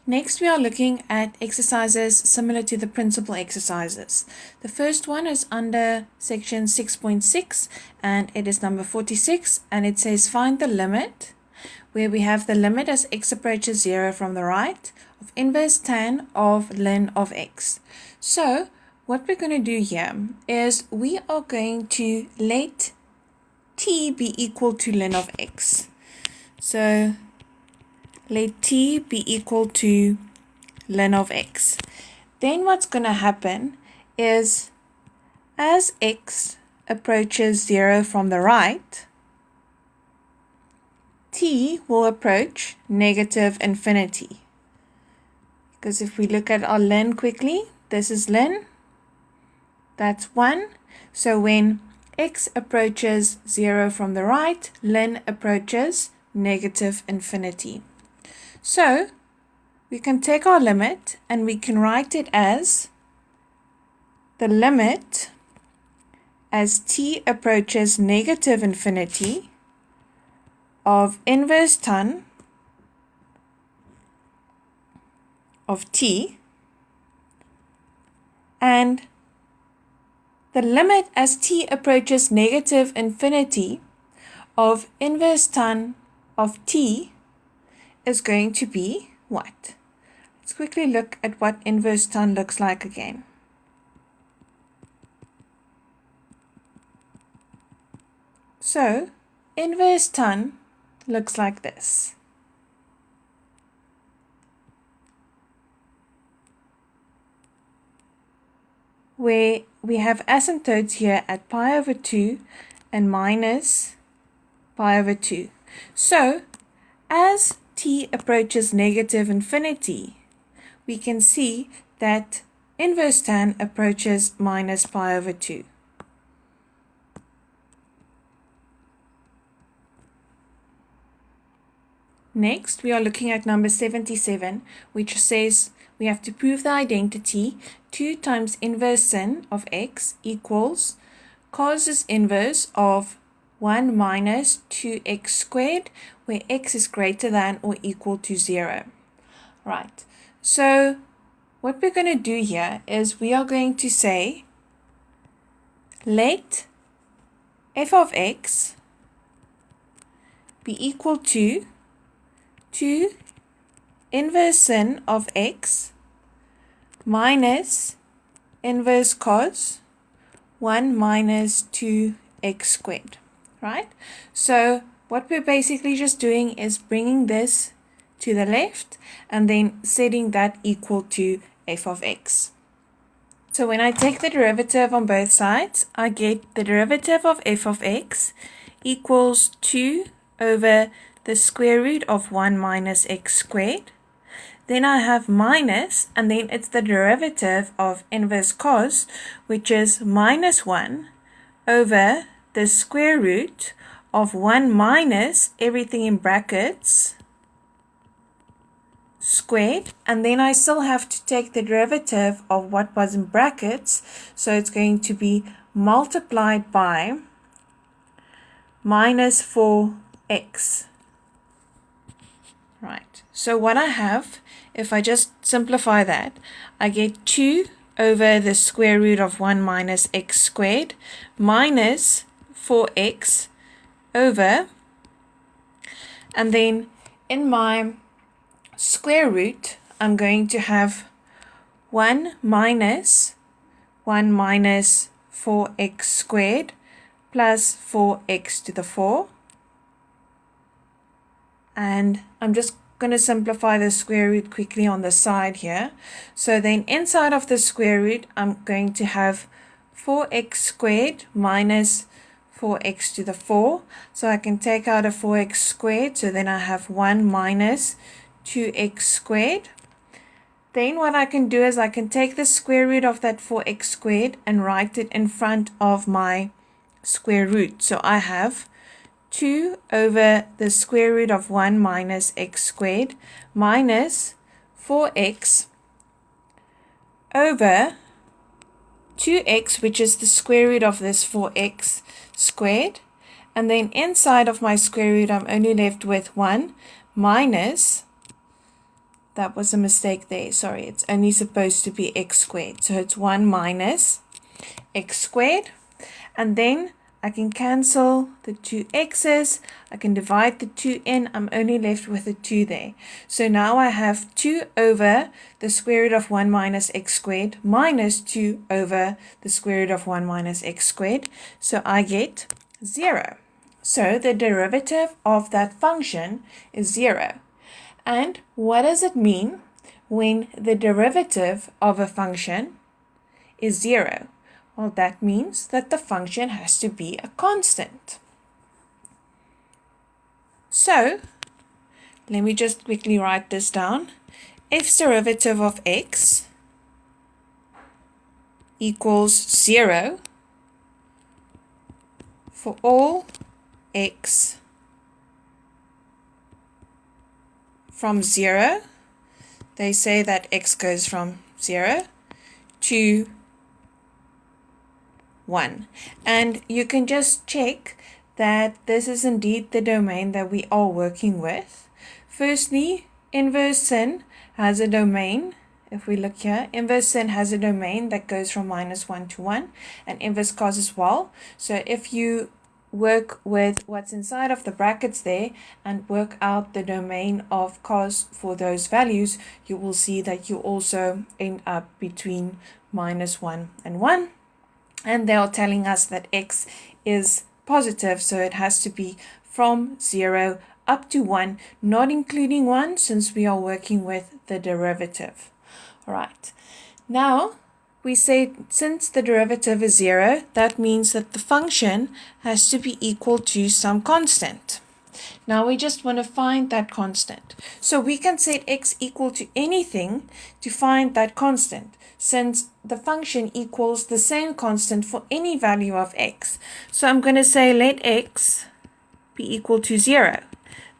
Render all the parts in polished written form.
Next, we are looking at exercises similar to the principal exercises. The first one is under section 6.6 and it is number 46 and it says find the limit, where we have the limit as x approaches 0 from the right of inverse tan of ln of x. So what we're going to do here is we are going to let t be equal to ln of x. So let t be equal to ln of x. Then what's going to happen is as x approaches 0 from the right, t will approach negative infinity. Because if we look at our ln quickly, this is ln, that's 1. So when x approaches 0 from the right, ln approaches negative infinity. So we can take our limit and we can write it as the limit as t approaches negative infinity of inverse tan of t, and the limit as t approaches negative infinity of inverse tan of t is going to be what? Let's quickly look at what inverse tan looks like again. So inverse tan looks like this. Where we have asymptotes here at pi over 2 and minus pi over 2. So as t approaches negative infinity, we can see that inverse tan approaches minus pi over 2. Next, we are looking at number 77, which says we have to prove the identity 2 times inverse sin of x equals cos inverse of 1 minus 2x squared, where x is greater than or equal to 0. Right, so what we're going to do here is we are going to say let f of x be equal to 2 inverse sin of x minus inverse cos 1 minus 2x squared. Right? So what we're basically just doing is bringing this to the left and then setting that equal to f of x. So when I take the derivative on both sides, I get the derivative of f of x equals 2 over the square root of 1 minus x squared. Then I have minus, and then it's the derivative of inverse cos, which is minus 1 over the square root of 1 minus everything in brackets squared, and then I still have to take the derivative of what was in brackets, so it's going to be multiplied by minus 4x. Right, so what I have, if I just simplify that, I get 2 over the square root of 1 minus x squared minus 4x over, and then in my square root I'm going to have 1 minus 4x squared plus 4x to the 4, and I'm just going to simplify the square root quickly on the side here. So then inside of the square root I'm going to have 4x squared minus 4x to the 4. So I can take out a 4x squared, so then I have 1 minus 2x squared. Then what I can do is I can take the square root of that 4x squared and write it in front of my square root. So I have 2 over the square root of 1 minus x squared minus 4x over 2x, which is the square root of this 4x squared, and then inside of my square root I'm only left with 1 minus that was a mistake there. Sorry, it's only supposed to be x squared. So it's 1 minus x squared. And then I can cancel the two x's. I can divide the 2 in. I'm only left with a 2 there. So now I have 2 over the square root of 1 minus x squared minus 2 over the square root of 1 minus x squared. So I get 0. So the derivative of that function is 0. And what does it mean when the derivative of a function is 0? Well, that means that the function has to be a constant. So, let me just quickly write this down. F's derivative of x equals 0 for all x from 0. They say that x goes from 0 to 1. And you can just check that this is indeed the domain that we are working with. Firstly, inverse sin has a domain. If we look here, inverse sin has a domain that goes from -1 to 1, and inverse cos as well. So if you work with what's inside of the brackets there and work out the domain of cos for those values, you will see that you also end up between -1 and 1. And they are telling us that x is positive, so it has to be from 0 up to 1, not including 1 since we are working with the derivative. All right. Now, we say since the derivative is 0, that means that the function has to be equal to some constant. Now we just want to find that constant. So we can set x equal to anything to find that constant, since the function equals the same constant for any value of x. So I'm going to say let x be equal to 0.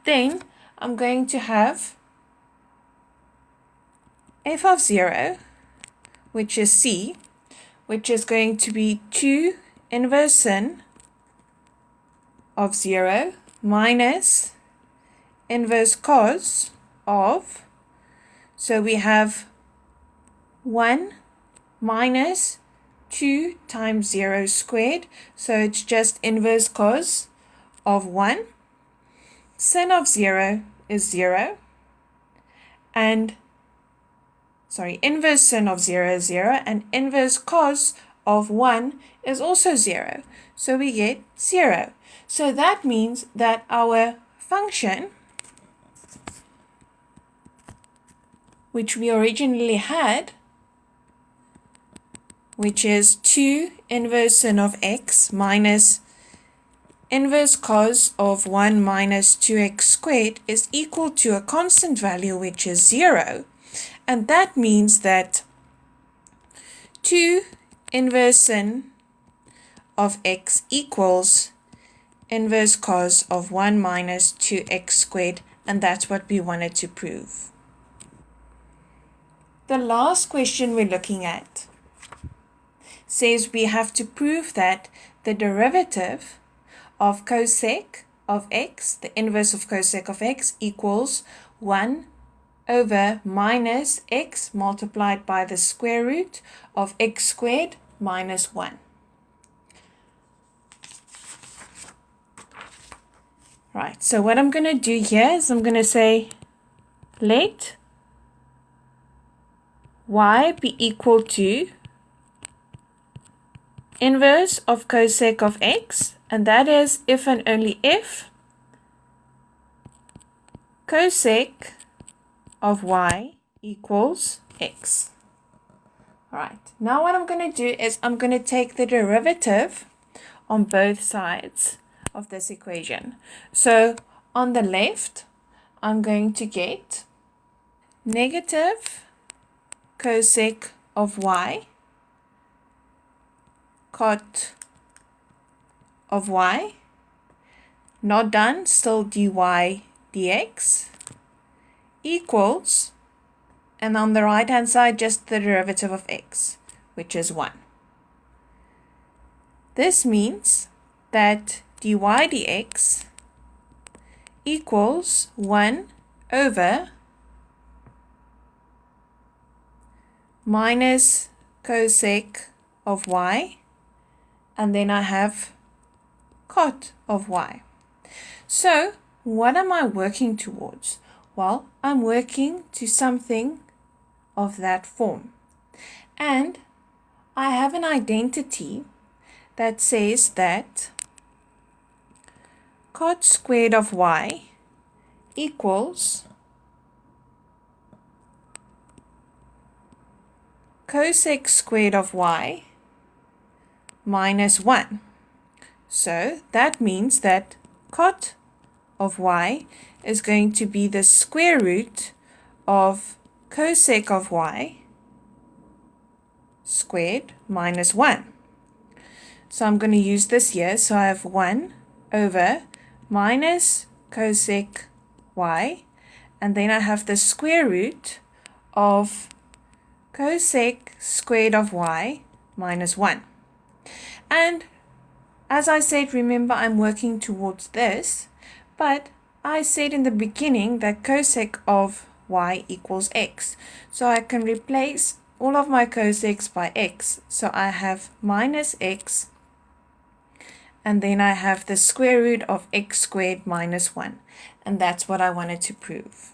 Then I'm going to have f of 0, which is c, which is going to be 2 inverse sin of 0 minus inverse cos of, so we have 1 minus 2 times 0 squared, so it's just inverse cos of 1. Sin of 0 is 0, and inverse sin of 0 is 0, and inverse cos of 1 is also 0. So we get 0. So that means that our function, which we originally had, which is 2 inverse sin of x minus inverse cos of 1 minus 2x squared, is equal to a constant value, which is 0. And that means that 2 inverse sin of x equals inverse cos of 1 minus 2x squared, and that's what we wanted to prove. The last question we're looking at says we have to prove that the derivative of cosec of x, the inverse of cosec of x, equals 1 over minus x multiplied by the square root of x squared minus 1. Right, so what I'm going to do here is I'm going to say let y be equal to inverse of cosec of x, and that is if and only if cosec of y equals x. Alright, now what I'm going to do is I'm going to take the derivative on both sides of this equation. So on the left, I'm going to get negative cosec of y cot of y, not done, still dy dx, equals, and on the right hand side just the derivative of x, which is 1. This means that dy dx equals 1 over minus cosec of y, and then I have cot of y. So what am I working towards? Well, I'm working to something of that form. And I have an identity that says that cot squared of y equals cosec squared of y minus 1. So that means that cot of y is going to be the square root of cosec of y squared minus 1. So I'm going to use this here. So I have 1 over minus cosec y, and then I have the square root of cosec squared of y minus 1. And as I said, remember I'm working towards this, but I said in the beginning that cosec of y equals x. So I can replace all of my cosecs by x. So I have minus x, and then I have the square root of x squared minus 1. And that's what I wanted to prove.